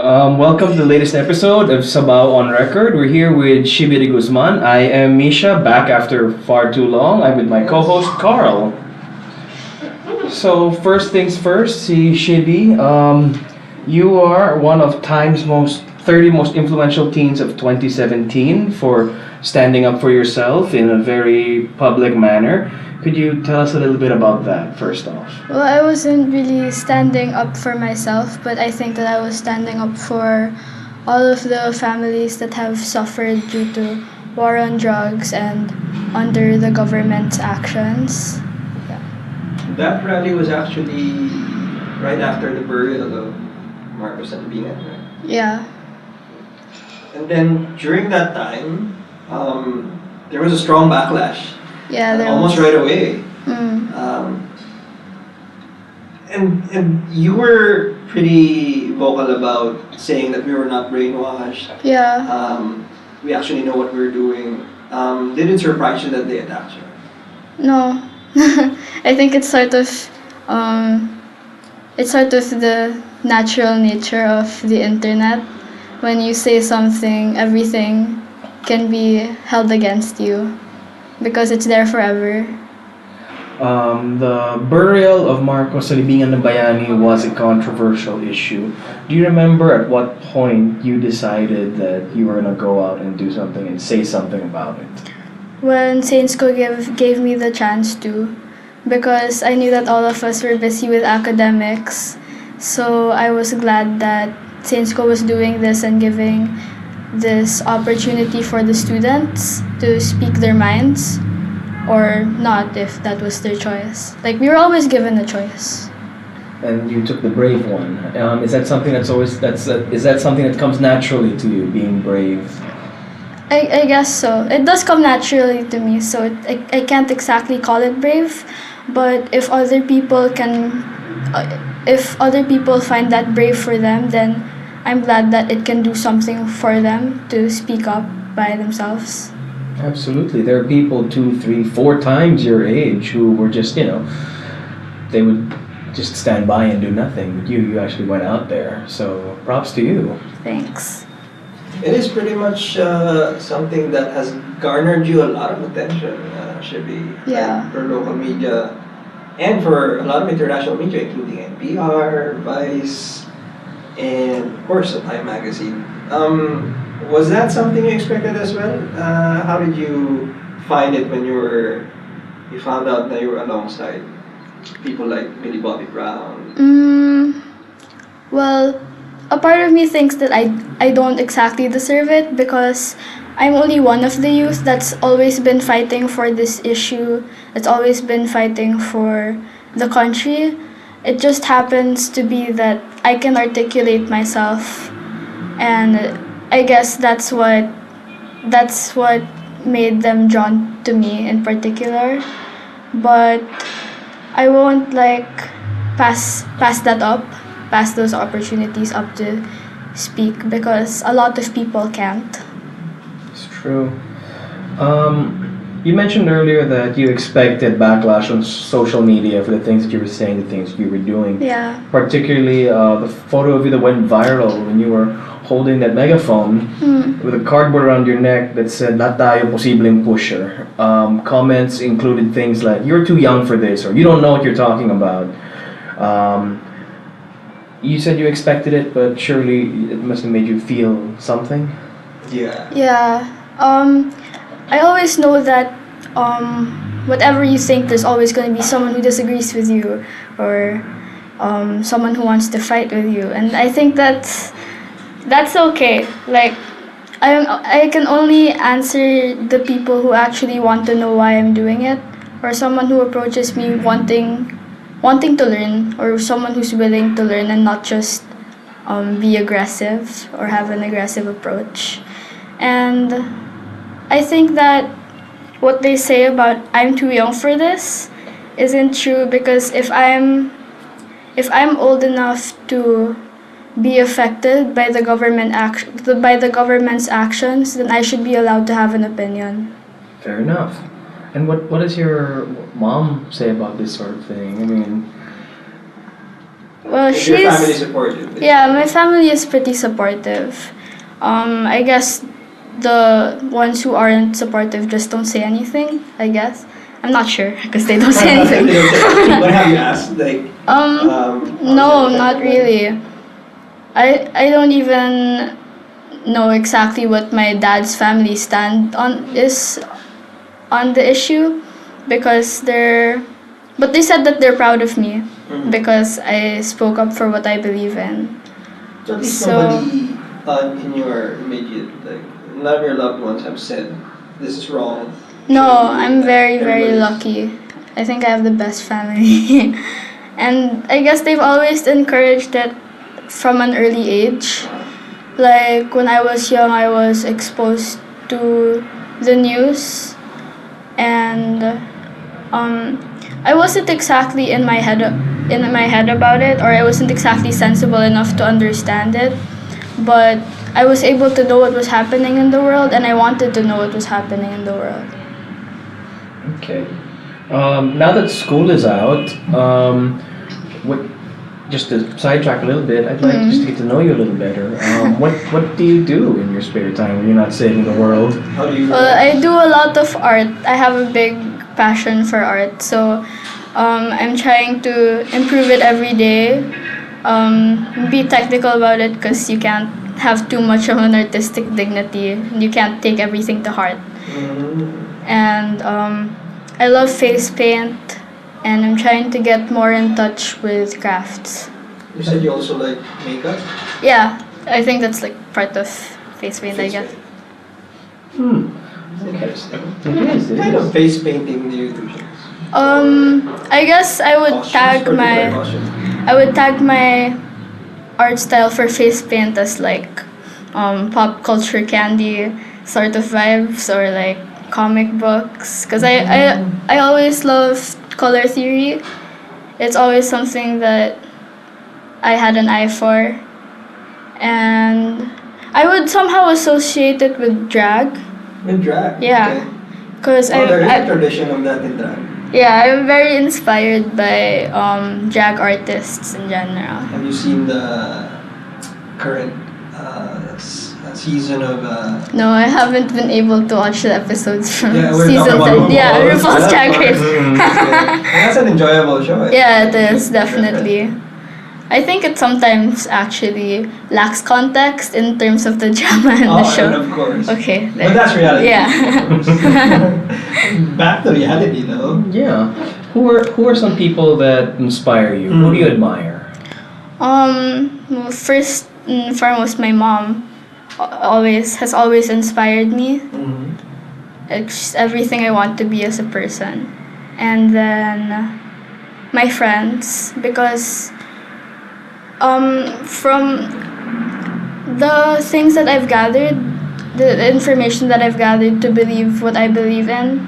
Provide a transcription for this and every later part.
Welcome to the latest episode of Sabaw On Record. We're here with Shibby De Guzman. I am Misha, back after far too long. I'm with my co-host Carl. So first things first, see Shibby. You are one of Time's most 30 most influential teens of 2017 for standing up for yourself in a very public manner. Could you tell us a little bit about that first off? Well, I wasn't really standing up for myself, but I think that I was standing up for all of the families that have suffered due to war on drugs and under the government's actions. Yeah. That rally was actually right after the burial of Marcos and Bingan, right? Yeah. And then during that time, there was a strong backlash. Yeah, there almost was. right away. Mm. And you were pretty vocal about saying that we were not brainwashed. Yeah. We actually know what we're doing. Did it surprise you that they attacked you? No. I think it's sort of the natural nature of the internet. When you say something, everything can be held against you because it's there forever. The burial of Marcos sa Libingan ng Bayani was a controversial issue. Do you remember at what point you decided that you were gonna go out and do something and say something about it? When Saints Co gave me the chance to, because I knew that all of us were busy with academics, so I was glad that Saints Co was doing this and giving this opportunity for the students to speak their minds, or not if that was their choice. Like, we were always given a choice. And you took the brave one. Is that something is that something that comes naturally to you, being brave? I guess so. It does come naturally to me, so I can't exactly call it brave, but if other people find that brave for them, then I'm glad that it can do something for them to speak up by themselves. Absolutely. There are people 2, 3, 4 times your age who were just, they would just stand by and do nothing. But you actually went out there. So props to you. Thanks. It is pretty much something that has garnered you a lot of attention, Shibby. Yeah. Like, for local media and for a lot of international media, including NPR, Vice, and of course, Time Magazine. Was that something you expected as well? How did you find it when you found out that you were alongside people like Millie Bobby Brown? Well, a part of me thinks that I don't exactly deserve it because I'm only one of the youth that's always been fighting for this issue, that's always been fighting for the country. It just happens to be that I can articulate myself, and I guess that's what made them drawn to me in particular. But I won't pass those opportunities up to speak because a lot of people can't. It's true. You mentioned earlier that you expected backlash on social media for the things that you were saying, the things you were doing. Yeah. Particularly the photo of you that went viral when you were holding that megaphone with a cardboard around your neck that said, "Not tayo posibleng pusher." Comments included things like, "You're too young for this," or "You don't know what you're talking about." You said you expected it, but surely it must have made you feel something. Yeah. Yeah. I always know that whatever you think, there's always going to be someone who disagrees with you or someone who wants to fight with you, and I think that's okay. Like, I can only answer the people who actually want to know why I'm doing it, or someone who approaches me wanting to learn, or someone who's willing to learn and not just be aggressive or have an aggressive approach. And I think that what they say about I'm too young for this isn't true, because if I'm old enough to be affected by the government's actions, then I should be allowed to have an opinion. Fair enough. And what does your mom say about this sort of thing? I mean, Well, Is your family supportive? Yeah, my family is pretty supportive. I guess the ones who aren't supportive just don't say anything, I guess. I'm not sure because they don't say anything. What have you asked? Like, No, not really. I don't even know exactly what my dad's family stand on is on the issue because but they said that they're proud of me because I spoke up for what I believe in. So at least So- nobody in your immediate, like, none of your loved ones have said this is wrong. No, Shouldn't be I'm like very, very everybody's- lucky. I think I have the best family. And I guess they've always encouraged it from an early age. Like when I was young, I was exposed to the news, and I wasn't exactly in my head about it, or I wasn't exactly sensible enough to understand it. But I was able to know what was happening in the world, and I wanted to know what was happening in the world. Okay. Now that school is out, what? Just to sidetrack a little bit, I'd like just to get to know you a little better. What do you do in your spare time when you're not saving the world? How do you? Well, I do a lot of art. I have a big passion for art, so I'm trying to improve it every day. Be technical about it because you can't have too much of an artistic dignity. You can't take everything to heart. And I love face paint, and I'm trying to get more in touch with crafts. You said you also like makeup. Yeah, I think that's like part of face paint, I guess. Interesting. It is. What kind of face painting do you do? I guess I would tag my art style for face paint as like pop culture candy sort of vibes, or like comic books, because I always loved color theory. It's always something that I had an eye for, and I would somehow associate it with drag. With drag. Yeah, Okay. because There is a tradition of that in drag. yeah, I'm very inspired by drag artists in general. Have you seen the current season of? No, I haven't been able to watch the episodes from Yeah, we're season talking about 10. Yeah, RuPaul. RuPaul's Drag Race. That's an enjoyable show. Yeah, it is, definitely. I think it sometimes actually lacks context in terms of the drama in the show. And of course. Okay, But there. that's reality. Yeah. Back to reality, though. Yeah. Who are some people that inspire you? Who do you admire? Well, first and foremost, my mom has always inspired me. It's everything I want to be as a person. And then my friends, because from the things that I've gathered, the information that I've gathered to believe what I believe in,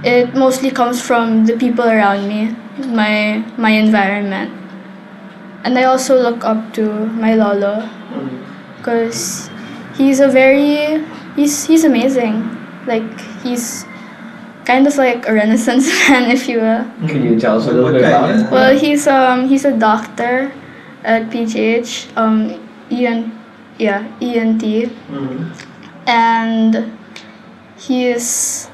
it mostly comes from the people around me, my environment. And I also look up to my lolo, because he's amazing. Like, he's kind of like a Renaissance man, if you will. Can you tell us a little What bit about kind it? of- Well, he's a doctor at PGH, ENT, and he is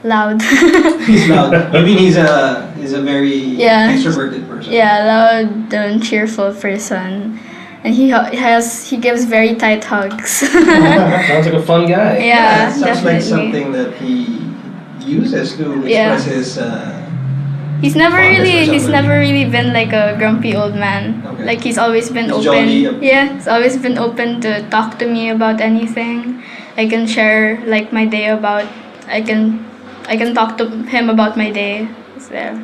loud. He's loud. I mean, he's a very Yeah. extroverted person. Yeah, loud and cheerful person, and he gives very tight hugs. Sounds like a fun guy. Yeah, It sounds like definitely. something that he uses to Yeah. express his. He's never really been like a grumpy old man. Okay. Like, he's always been He's open. jolly. Yeah, he's always been open to talk to me about anything. I can share like my day about. I can talk to him about my day. It's there.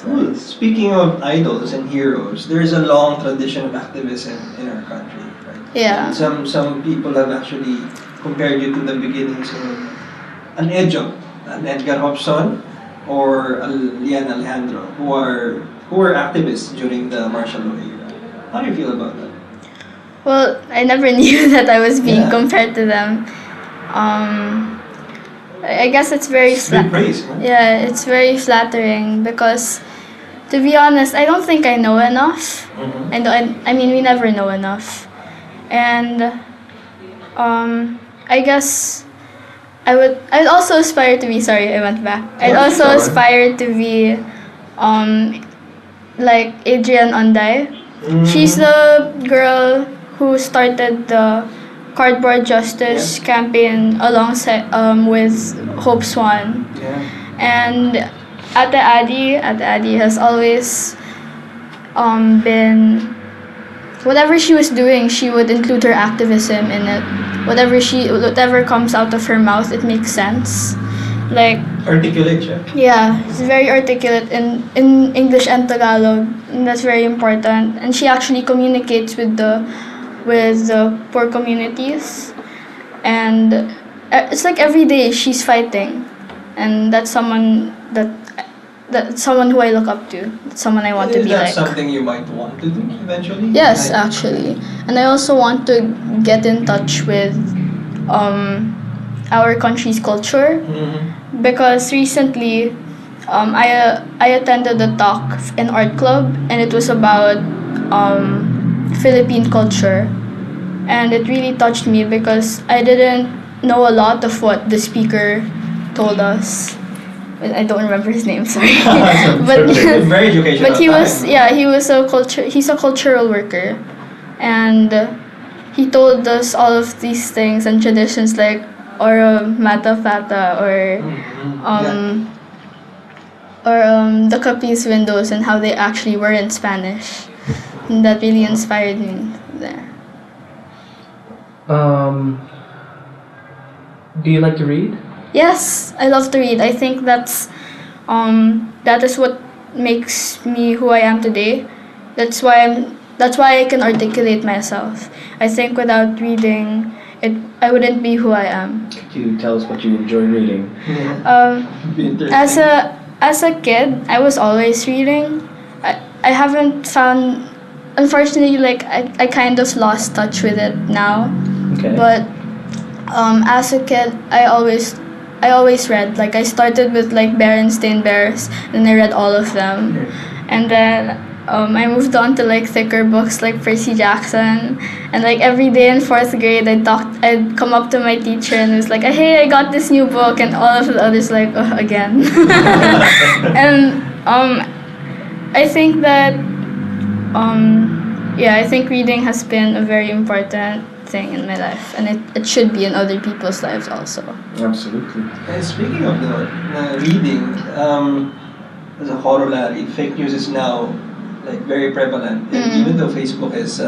Cool. Speaking of idols and heroes, there's a long tradition of activism in our country, right? Yeah. And some people have actually compared you to the beginnings of an Edgar Hobson, or Lian Alejandro, who were activists during the martial law era. How do you feel about that? Well, I never knew that I was being Yeah. compared to them. I guess it's very It's big praise, no? Yeah, it's very flattering because To be honest, I don't think I know enough. Mm-hmm. I mean, we never know enough. And I guess I'd also aspire to be, sorry, I went back. I'd Oh, also sorry. aspire to be like Adrian Onday. She's the girl who started the Cardboard Justice campaign alongside with Hope Swan. Yeah. And Ate Adi has always been, whatever she was doing, she would include her activism in it. Whatever comes out of her mouth, it makes sense. Like, Articulate siya. yeah, she's very articulate in English and Tagalog, and that's very important. And she actually communicates with the poor communities, and it's like every day she's fighting, and that's someone that's someone who I look up to. That's someone I want to Is be that like. something you might want to do eventually? Yes, Like- actually. And I also want to get in touch with our country's culture, Mhm. because recently I attended a talk in art club, and it was about Philippine culture, and it really touched me because I didn't know a lot of what the speaker told us. I don't remember his name, sorry. but Very educational. but time. he's a cultural worker, and he told us all of these things and traditions like Oro Mata Fata or Mhm. the Capiz windows and how they actually were in Spanish. And that really inspired me there. Do you like to read? Yes, I love to read. I think that is what makes me who I am today. That's why I can articulate myself. I think without reading, I wouldn't be who I am. Could you tell us what you enjoy reading? Yeah. Be interesting. As a kid, I was always reading. I haven't found, unfortunately, like I kind of lost touch with it now. Okay. But as a kid, I always read. Like I started with like Berenstain Bears, and I read all of them, and then I moved on to like thicker books like Percy Jackson, and like every day in fourth grade, I'd come up to my teacher and it was like, hey, I got this new book, and all of the others like, oh, again, and I think that I think reading has been a very important thing in my life, and it should be in other people's lives also. Absolutely. And speaking of the reading, as a corollary, fake news is now like very prevalent, and Mhm. even though Facebook is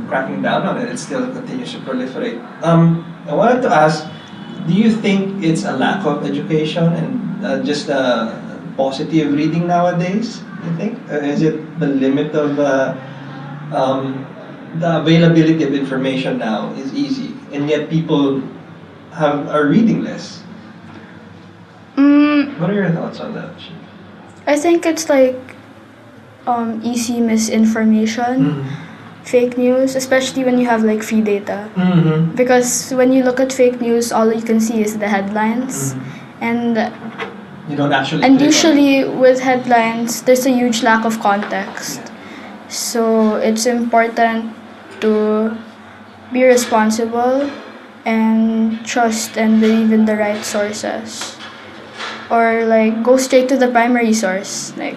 cracking down on it, it still continues to proliferate. I wanted to ask, do you think it's a lack of education and just positive reading nowadays? You think, is it the limit of the availability of information now is easy, and yet people are reading less? What are your thoughts on that? I think it's like easy misinformation, fake news, especially when you have like free data. Mm-hmm. Because when you look at fake news, all you can see is the headlines, and You don't actually. and click on it. usually with headlines, there's a huge lack of context. So it's important to be responsible and trust and believe in the right sources. Or like go straight to the primary source. Like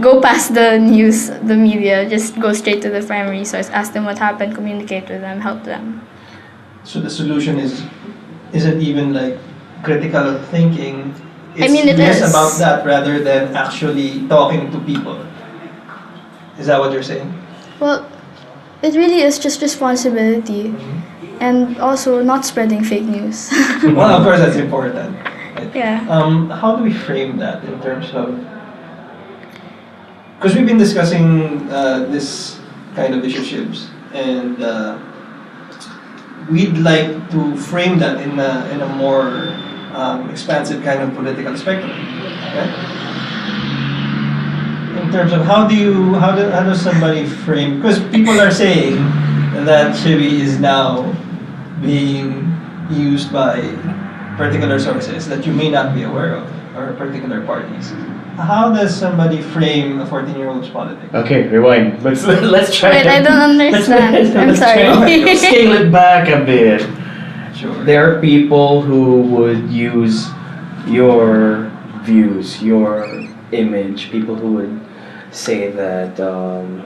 go past the news, the media, just go straight to the primary source, ask them what happened, communicate with them, help them. So the solution isn't even like critical thinking. It's mean, it less is. about that rather than actually talking to people. Is that what you're saying? Well, it really is just responsibility and also not spreading fake news. Well, of course, that's important. Right? Yeah. How do we frame that in terms of? Because we've been discussing this kind of issues, and we'd like to frame that in a more expansive kind of political spectrum. Right? In terms of how does somebody frame? Because people are saying that Shibby is now being used by particular sources that you may not be aware of. or particular parties. How does somebody frame a 14-year-old's politics? Okay, rewind. Let's try. Wait, I don't understand. I'm sorry. Scale it back a bit. Sure. There are people who would use your views, your image. People who would say that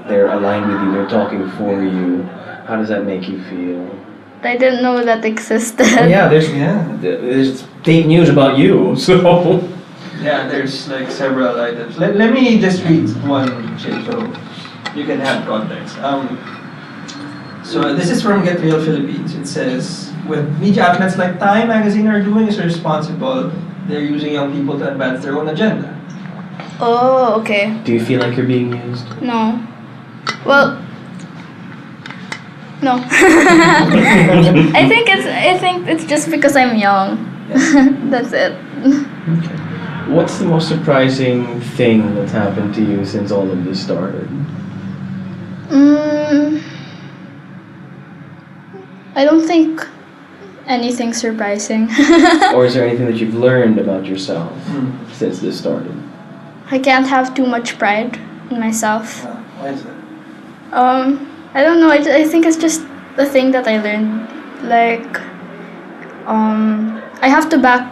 they're aligned with you, they're talking for you. How does that make you feel? I didn't know that existed. Oh, yeah, there's fake news about you. So Yeah, there's like several items. Let me just read one shit so you can have context. So this is from Get Real Philippines. It says, what media outlets like Time Magazine are doing is irresponsible. They're using young people to advance their own agenda. Oh, okay. do you feel like you're being used? No. Well, no. I think it's just because I'm young. That's it. Okay. What's the most surprising thing that's happened to you since all of this started? I don't think anything surprising. Or is there anything that you've learned about yourself since this started? I can't have too much pride in myself. Why is that? I don't know. I think it's just the thing that I learned. Like, I have to back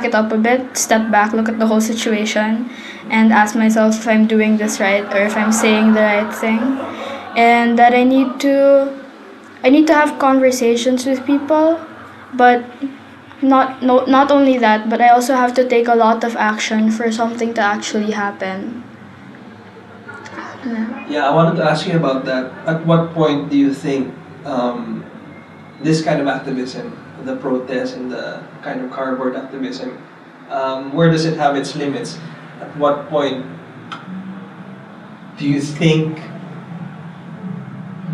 it up a bit, step back, look at the whole situation, and ask myself if I'm doing this right or if I'm saying the right thing, and that I need to have conversations with people, but not only that, but I also have to take a lot of action for something to actually happen. Yeah, I wanted to ask you about that. At what point do you think this kind of activism, the protest and the kind of cardboard activism, where does it have its limits? At what point do you think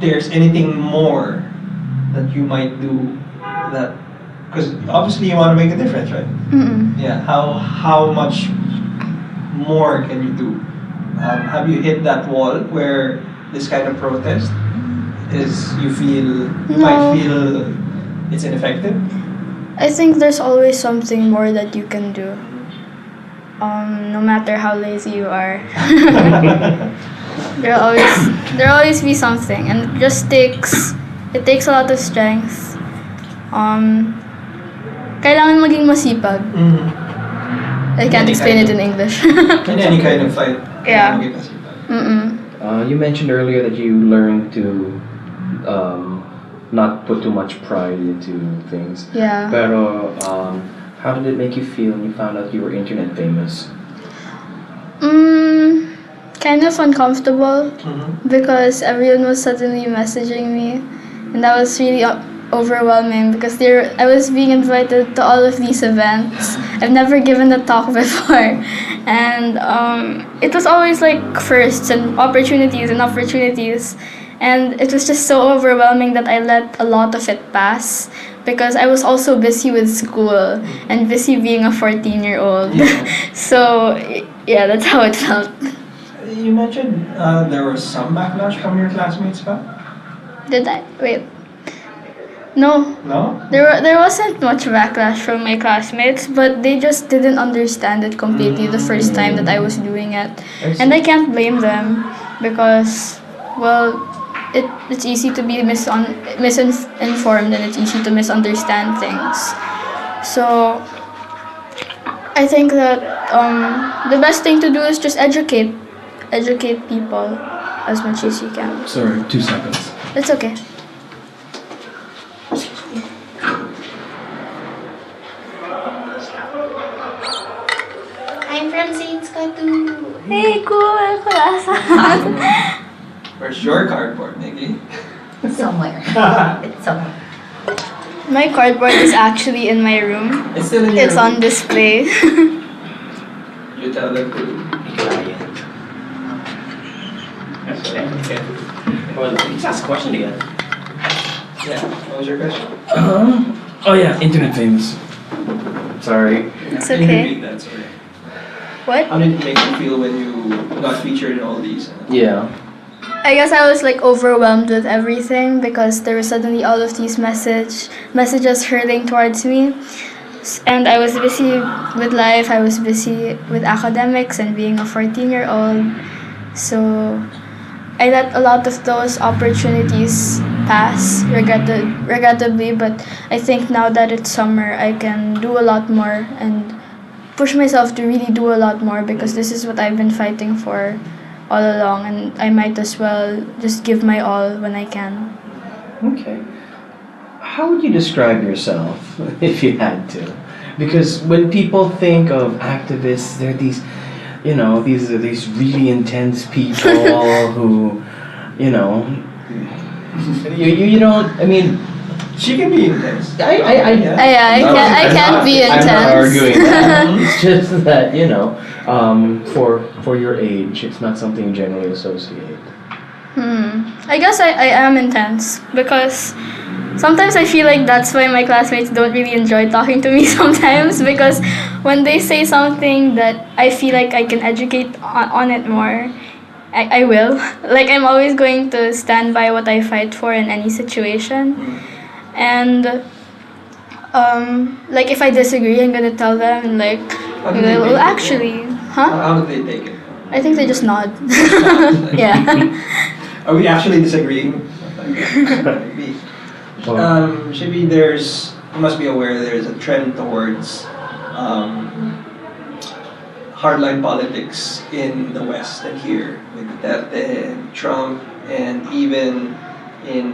there's anything more that you might do that, because obviously you want to make a difference, right? Yeah, how much more can you do? Have you hit that wall where this kind of protest you might feel it's ineffective? I think there's always something more that you can do. No matter how lazy you are. There'll always be something, and it takes a lot of strength. Kailangan maging masipag. I can't explain it in English. In any kind of fight. Yeah. You mentioned earlier that you learned to not put too much pride into things. Yeah. Pero how did it make you feel when you found out you were internet famous? Kind of uncomfortable because everyone was suddenly messaging me, and that was really overwhelming because I was being invited to all of these events. I've never given a talk before, and it was always like firsts and opportunities, and it was just so overwhelming that I let a lot of it pass because I was also busy with school and busy being a 14-year-old. Yeah. So yeah, that's how it felt. You mentioned there was some backlash from your classmates, pa? Did I? Wait. No. No? There wasn't much backlash from my classmates, but they just didn't understand it completely the first time that I was doing it. And I can't blame them because, well, it's easy to be misinformed and it's easy to misunderstand things. So I think that the best thing to do is just educate people as much as you can. Sorry, 2 seconds. It's okay. I'm from Saints Katu. Hey, cool! Class. Where's your cardboard, Nikki? Somewhere. It's somewhere. My cardboard is actually in my room. It's still in your It's room. on display. You tell them to. Okay. Well, let's ask a question again. Yeah, what was your question? Oh yeah, internet famous. Sorry. It's Can you okay. repeat that, sorry. What? How did it make you feel when you got featured in all these? Yeah. I guess I was like overwhelmed with everything because there were suddenly all of these messages hurling towards me. And I was busy with life. I was busy with academics and being a 14-year-old. So I let a lot of those opportunities pass, regrettably. But I think now that it's summer, I can do a lot more and push myself to really do a lot more, because this is what I've been fighting for all along, and I might as well just give my all when I can. Okay. How would you describe yourself if you had to? Because when people think of activists, they're these, these are these really intense people who, you don't. I mean, She can be intense. I can't be intense. I'm not arguing that. It's just that for your age, it's not something you generally associate. I guess I am intense, because sometimes I feel like that's why my classmates don't really enjoy talking to me sometimes, because when they say something that I feel like I can educate on it more, I will. Like, I'm always going to stand by what I fight for in any situation. And like, if I disagree, I'm gonna tell them, and like, How do they well, take it? actually, huh? How do they take it? I think they just nod. Yeah. Are we actually disagreeing? Maybe. Shibby, you must be aware there's a trend towards hardline politics in the West and here, with Duterte and Trump, and even in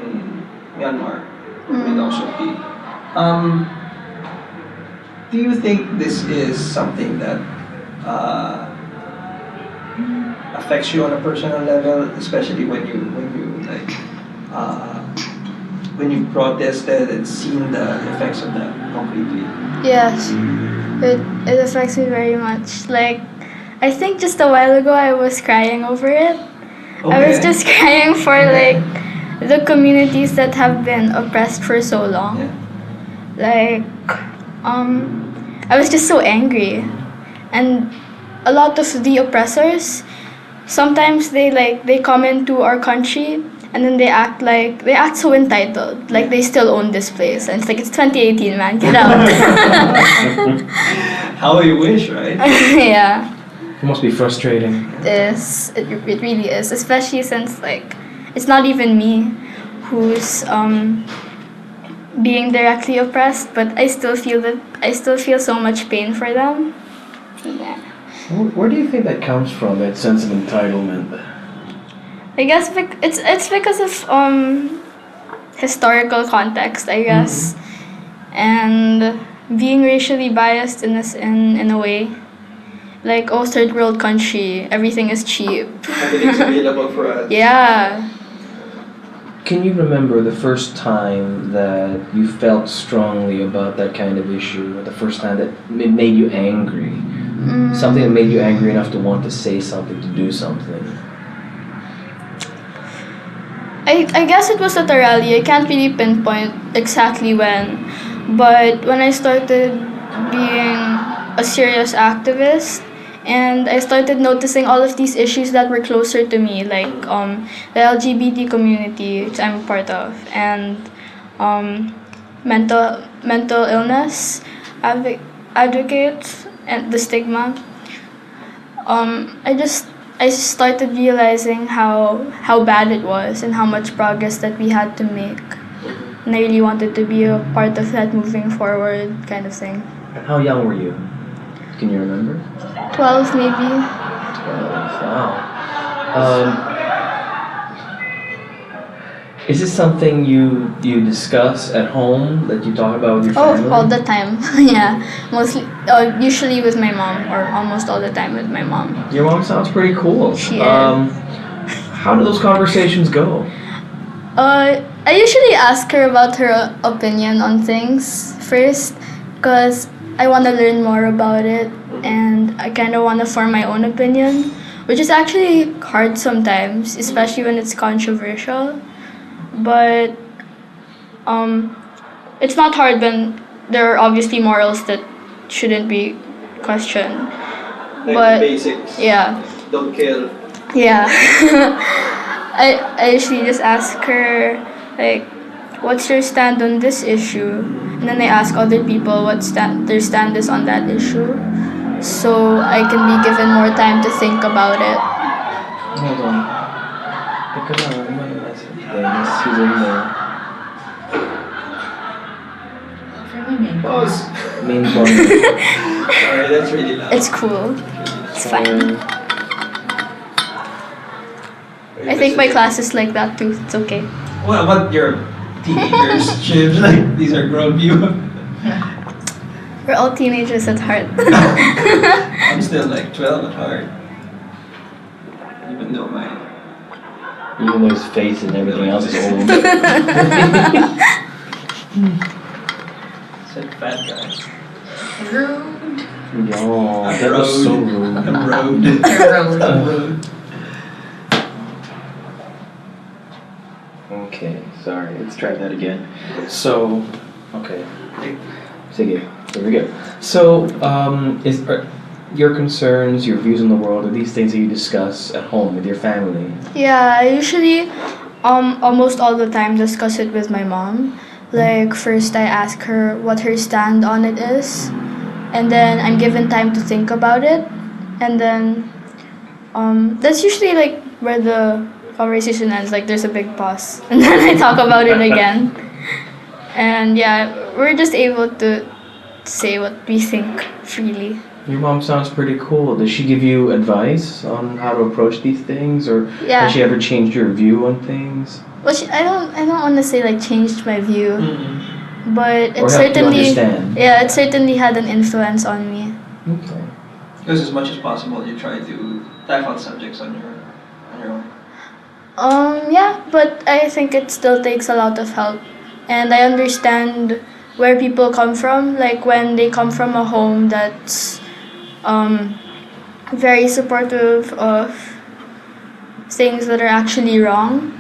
Myanmar, with also P. Do you think this is something that affects you on a personal level, especially when you protested and seen the effects of that concretely? Yes, it affects me very much. Like, I think just a while ago I was crying over it. I was just crying for like the communities that have been oppressed for so long. Yeah. Like, I was just so angry, and a lot of the oppressors, sometimes they come into our country and then they act so entitled, like they still own this place, and it's like, it's 2018, man, get out. How you wish, right? Yeah, It must be frustrating. it really is, especially since like it's not even me who's being directly oppressed, but I still feel so much pain for them. Yeah. Where do you think that comes from, that sense of entitlement? I guess it's because of historical context, I guess, and being racially biased in a way. Like, oh, third world country, everything is cheap. Everything's available for us. Yeah. Can you remember the first time that you felt strongly about that kind of issue, or the first time that it made you angry? Something that made you angry enough to want to say something, to do something? I guess it was at a rally. I can't really pinpoint exactly when, but when I started being a serious activist, and I started noticing all of these issues that were closer to me, like the LGBT community, which I'm a part of, and mental illness advocates, and the stigma. I started realizing how bad it was and how much progress that we had to make, and I really wanted to be a part of that moving forward, kind of thing. How young were you? Can you remember? 12 maybe. 12. Wow. Is this something you discuss at home, that you talk about with your family? Oh, all the time. Yeah, mostly, usually with my mom, or almost all the time with my mom. Your mom sounds pretty cool. She is. How do those conversations go? I usually ask her about her opinion on things first, because I want to learn more about it, and I kind of want to form my own opinion, which is actually hard sometimes, especially when it's controversial. But it's not hard when there are obviously morals that shouldn't be questioned. Like But the basics. yeah, Don't kill. yeah. I usually just ask her, like, what's your stand on this issue? and then I ask other people what their stand is on that issue, so I can be given more time to think about it. Hold on. Teka lang, ano yung message? Dennis, he's in there. Pause. Main point. Sorry, that's really loud. It's cool. It's fine. I think my class is like that too. It's okay. Well, what your teenagers, Shibs? Like, these are grown people. We're all teenagers at heart. I'm still like 12 at heart. Even though his face and everything else is old. Said fat guy. Rude. Yo, that was so rude. I'm road. Rude. I'm road. Okay, sorry, let's try that again. So, okay. Sige, there we go. So, are your concerns, your views on the world, are these things that you discuss at home with your family? Yeah, I usually almost all the time discuss it with my mom. Like, first I ask her what her stand on it is, and then I'm given time to think about it, and then that's usually like where the conversation ends. Like, there's a big pause, and then I talk about it again. And yeah, we're just able to say what we think freely. Your mom sounds pretty cool. Does she give you advice on how to approach these things, or Yeah. has she ever changed your view on things? Well, I don't want to say like changed my view, but Or it helped you certainly understand? it certainly had an influence on me. Okay. Because as much as possible, you try to tackle subjects on your own. Yeah, but I think it still takes a lot of help, and I understand where people come from. Like, when they come from a home that's very supportive of things that are actually wrong,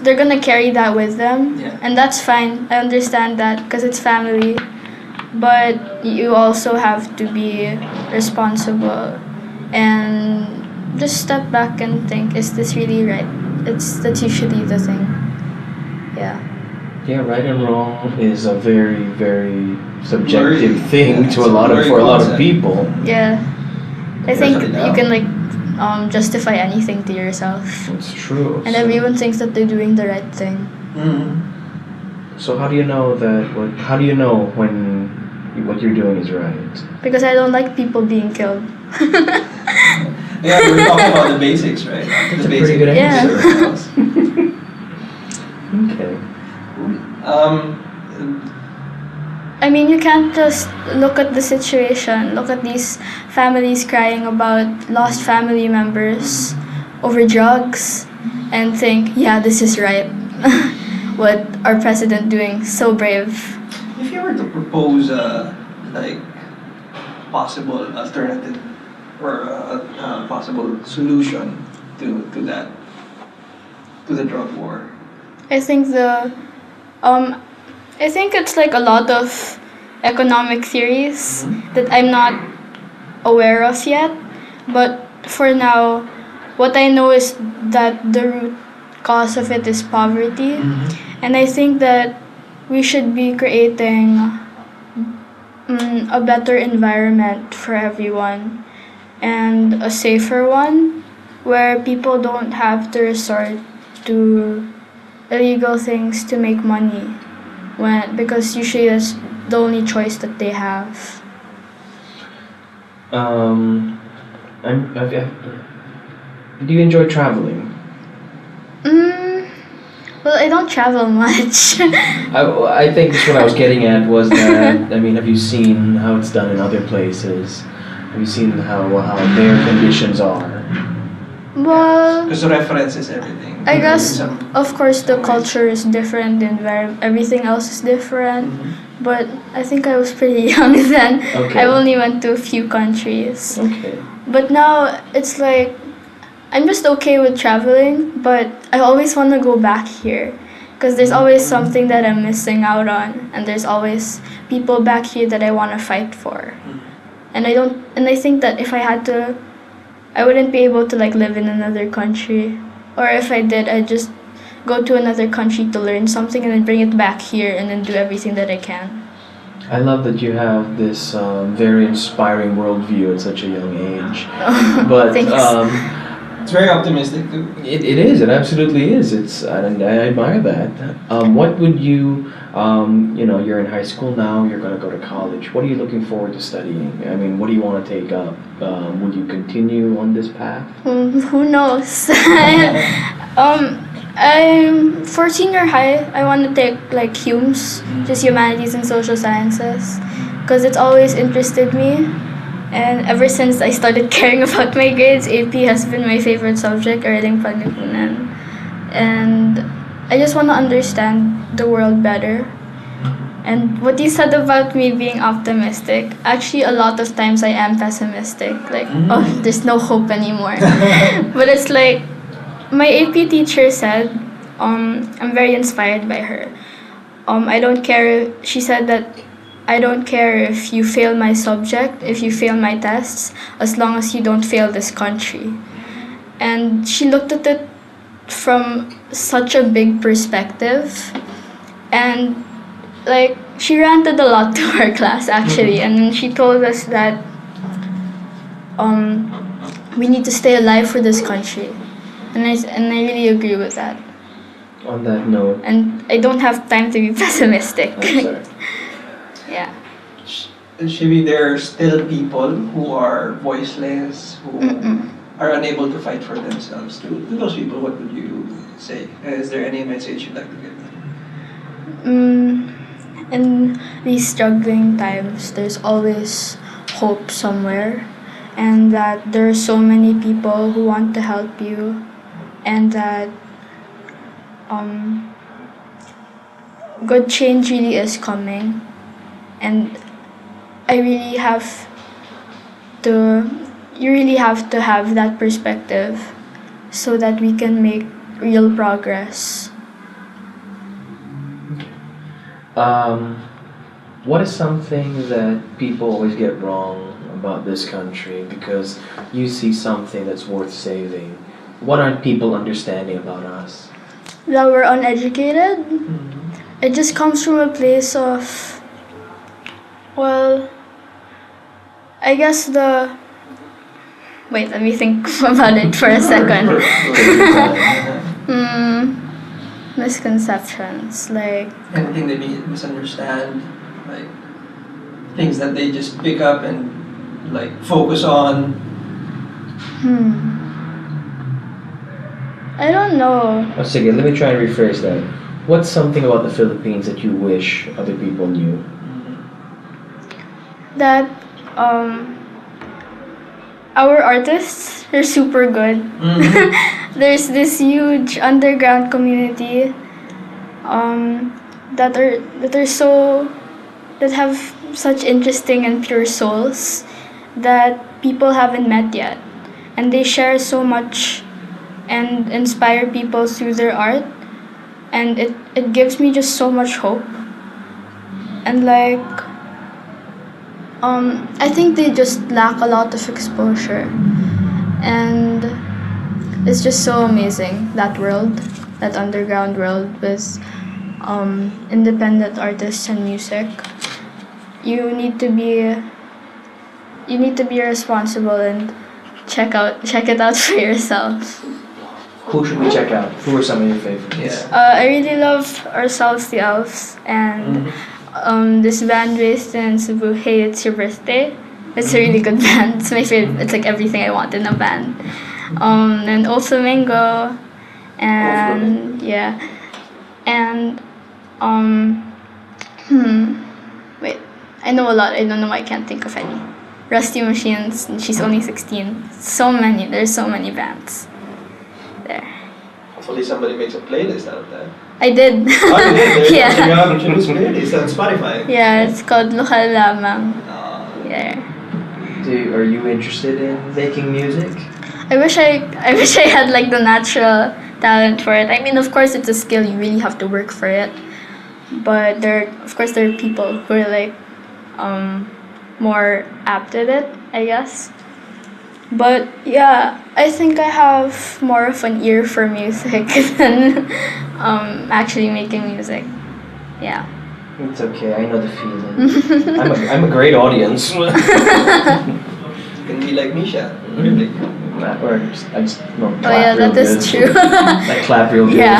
they're gonna carry that with them, Yeah. and that's fine. I understand that because it's family, but you also have to be responsible and just step back and think, is this really right? That's usually the thing. Yeah. Yeah, right and wrong is a very, very subjective Very- thing yeah, to it's a lot of very for a lot of concept. people. Yeah. I think Especially you now. can like justify anything to yourself. It's true. And So- everyone thinks that they're doing the right thing. So how do you know that? How do you know when what you're doing is right? Because I don't like people being killed. Yeah, we're talking about the basics, right? That's The a pretty good Yeah. answer. Okay. I mean, you can't just look at the situation, look at these families crying about lost family members over drugs and think, yeah, this is right. What our president doing, so brave. If you were to propose a possible alternative or a possible solution to the drug war, I think I think it's like a lot of economic theories that I'm not aware of yet. But for now, what I know is that the root cause of it is poverty. And I think that we should be creating a better environment for everyone and a safer one where people don't have to resort to illegal things to make money because usually that's the only choice that they have. Do you enjoy traveling? Well, I don't travel much. I think that's what I was getting at was that, I mean, have you seen how it's done in other places? Have you seen how their conditions are? Well, because reference is everything. I guess, Some- of course, the culture is different and everything else is different. But I think I was pretty young then. Okay. I only went to a few countries. Okay. But now it's like I'm just okay with traveling, but I always want to go back here because there's always something that I'm missing out on, and there's always people back here that I want to fight for. And I think that if I had to, I wouldn't be able to like live in another country, or if I did, I'd just go to another country to learn something and then bring it back here and then do everything that I can. I love that you have this very inspiring worldview at such a young age. But Thanks. It's very optimistic too. it is. It absolutely is. And I admire that. What would you, you're in high school now. You're gonna go to college. What are you looking forward to studying? I mean, what do you want to take up? Would you continue on this path? Who knows? I'm for senior high. I want to take like HUMS, just humanities and social sciences, because it's always interested me. And ever since I started caring about my grades, AP has been my favorite subject, Earning Panlipunan. And I just want to understand the world better. And what you said about me being optimistic, actually a lot of times I am pessimistic. Like, oh, there's no hope anymore. But it's like, my AP teacher said, I'm very inspired by her. I don't care, she said that I don't care if you fail my subject, if you fail my tests, as long as you don't fail this country. And she looked at it from such a big perspective. And like, she ranted a lot to our class actually. And she told us that we need to stay alive for this country. And I really agree with that. On that note, And I don't have time to be pessimistic. I'm sorry. Yeah. Shibby, there are still people who are voiceless, who are unable to fight for themselves. To those people, what would you say? Is there any message you'd like to give them? In these struggling times, there's always hope somewhere, and that there are so many people who want to help you, and that good change really is coming. And you really have to have that perspective so that we can make real progress. What is something that people always get wrong about this country because you see something that's worth saving? What aren't people understanding about us? That we're uneducated. It just comes from a place of, well, I guess wait, let me think about it for a second. Misconceptions, like, Anything they misunderstand, like things that they just pick up and like focus on. I don't know. Oh, sige, let me try and rephrase that. What's something about the Philippines that you wish other people knew? That our artists are super good. There's this huge underground community that have such interesting and pure souls that people haven't met yet, and they share so much and inspire people through their art, and it gives me just so much hope. And like, I think they just lack a lot of exposure, and it's just so amazing, that world, that underground world with independent artists and music. You need to be responsible and check it out for yourself. Who should we check out? Who are some of your favorites? I really love Ourselves the Elves and this band based in Cebu, Hey It's Your Birthday. It's a really good band. It's my favorite. It's like everything I want in a band. And also Mango, and yeah, and wait, I know a lot. I don't know why I can't think of any. Rusty Machines. She's only 16. There's so many bands. There. Hopefully somebody makes a playlist out of that. I did. Oh, you did? Yeah. Check out Shibby's playlist on Spotify. Yeah, it's called Lokal Lamang. Yeah. Are you interested in making music? I wish I had like the natural talent for it. I mean, of course, it's a skill. You really have to work for it. But there are people who are like more apt at it, I guess. But yeah, I think I have more of an ear for music than actually making music. Yeah. It's okay, I know the feeling. I'm a great audience. You can be like Misha. Really. I just no, Oh yeah, clap that real is good. true. I clap real good. Yeah.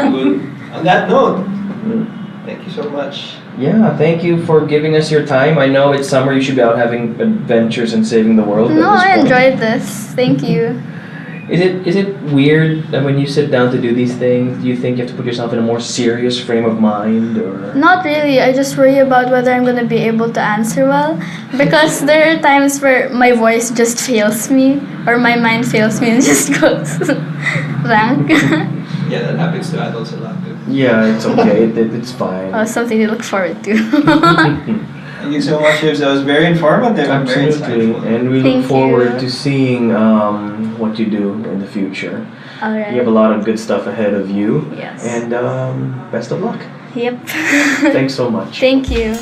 Cool. On that note, thank you so much. Yeah, thank you for giving us your time. I know it's summer, you should be out having adventures and saving the world. No, at this I point. enjoyed this. Thank you. Is it weird that when you sit down to do these things, do you think you have to put yourself in a more serious frame of mind, or? Not really. I just worry about whether I'm gonna be able to answer well, because there are times where my voice just fails me or my mind fails me and just goes blank. Yeah, that happens to adults a lot too. Yeah, it's okay. It's fine. Something to look forward to. Thank you so much, Shibs. That was very informative and very Absolutely, insightful. and we Thank look forward you. to seeing what you do in the future. Alright. You have a lot of good stuff ahead of you, Yes. and best of luck. Yep. Thanks so much. Thank you.